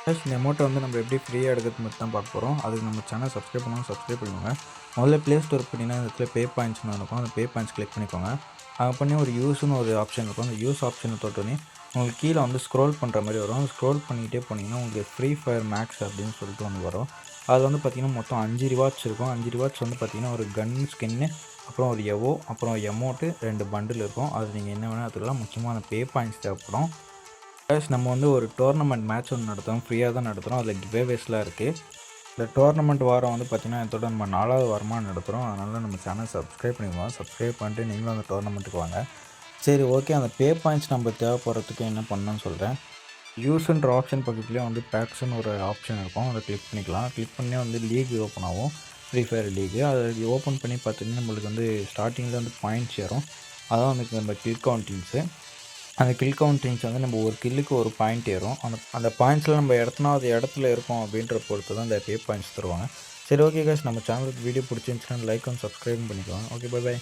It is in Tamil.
ப்ளஸ் இந்த அமௌண்ட்டை வந்து நம்ம எப்படி ஃப்ரீயாக எடுக்கிறது மட்டும் தான் பார்க்க போகிறோம். அதுக்கு நம்ம சேனல் சப்ஸ்கிரைப் பண்ணாலும் சப்ஸ்கிரைப் பண்ணிக்கோங்க. முதல்ல ப்ளே ஸ்டோர் போனீங்கன்னா இந்த இடத்துல பே பாயிண்ட்ஸ்னு இருக்கும். அந்த பே பாயிண்ட்ஸ் கிளிக் பண்ணிக்கோங்க. அங்கே பண்ணி ஒரு யூஸ்னு ஒரு ஆப்ஷன் இருக்கும். அந்த யூஸ் ஆப்ஷனை தொட்டோன்னே உங்களுக்கு கீழே வந்து ஸ்க்ரோல் பண்ணுற மாதிரி வரும். ஸ்க்ரோல் பண்ணிக்கிட்டே போனீங்கன்னா உங்களுக்கு ஃப்ரீ ஃபயர் மேக்ஸ் அப்படின்னு சொல்லிட்டு ஒன்று வரும். அது வந்து பார்த்திங்கன்னா மொத்தம் 5 ரிவார்ட்ஸ் இருக்கும். 5 ரிவார்ட்ஸ் வந்து பார்த்திங்கன்னா ஒரு கன் ஸ்கின்னு, அப்புறம் ஒரு எவோ, அப்புறம் எமௌண்ட்டு 2 பண்டில் இருக்கும். அது நீங்கள் என்ன வேணால் எடுத்துக்கலாம். முக்கியமாக அந்த பே பாயிண்ட்ஸ் தேவைப்படும். ப்ளஸ் நம்ம வந்து ஒரு டோர்னமெண்ட் மேட்ச் ஒன்று நடத்துகிறோம். ஃப்ரீயாக தான் நடத்துகிறோம். அதில் கிவ்அவேஸ்லாம் இருக்குது. இந்த டோர்னமெண்ட் வாரம் வந்து பார்த்திங்கன்னா இதோட நம்ம 4வது வாரமாக நடத்துகிறோம். அதனால் நம்ம சேனல் சப்ஸ்கிரைப் பண்ணிக்குவோம். சப்ஸ்கிரைப் பண்ணிட்டு நீங்களும் அந்த டோர்னமெண்ட்டுக்கு வாங்க. சரி, ஓகே. அந்த பே பாயிண்ட்ஸ் நம்ம தேவைப்படுறதுக்கு என்ன பண்ணணும்னு சொல்கிறேன். யூஸ்ன்ற ஆப்ஷன் பக்கத்துலேயே வந்து பேக்ஸ்ன்னு ஒரு ஆப்ஷன் இருக்கும். அதை கிளிக் பண்ணிக்கலாம். கிளிக் பண்ணி வந்து லீக் ஓப்பன் ஆகும். Free fire league. அதை ஓப்பன் பண்ணி பார்த்தீங்கன்னா நம்மளுக்கு வந்து ஸ்டார்டிங்கில் வந்து பாயிண்ட்ஸ் ஏறும். அதான் வந்து நம்ம கில் கவுண்டிங்ஸு. அந்த கில் கவுண்டிங்ஸ் வந்து நம்ம ஒரு கில்லுக்கு ஒரு பாயிண்ட் ஏறும். அந்த பாயிண்ட்ஸில் நம்ம எத்தனாவது இடத்துல இருக்கோம் அப்படின்ற பொறுத்து தான் இந்த பே பாயிண்ட்ஸ் தருவாங்க. சரி, ஓகே கைஸ், நம்ம சேனலுக்கு வீடியோ பிடிச்சிருந்துச்சுன்னா லைக் அண்ட் சப்ஸ்கிரைப் பண்ணிக்கலாம். Okay, bye by.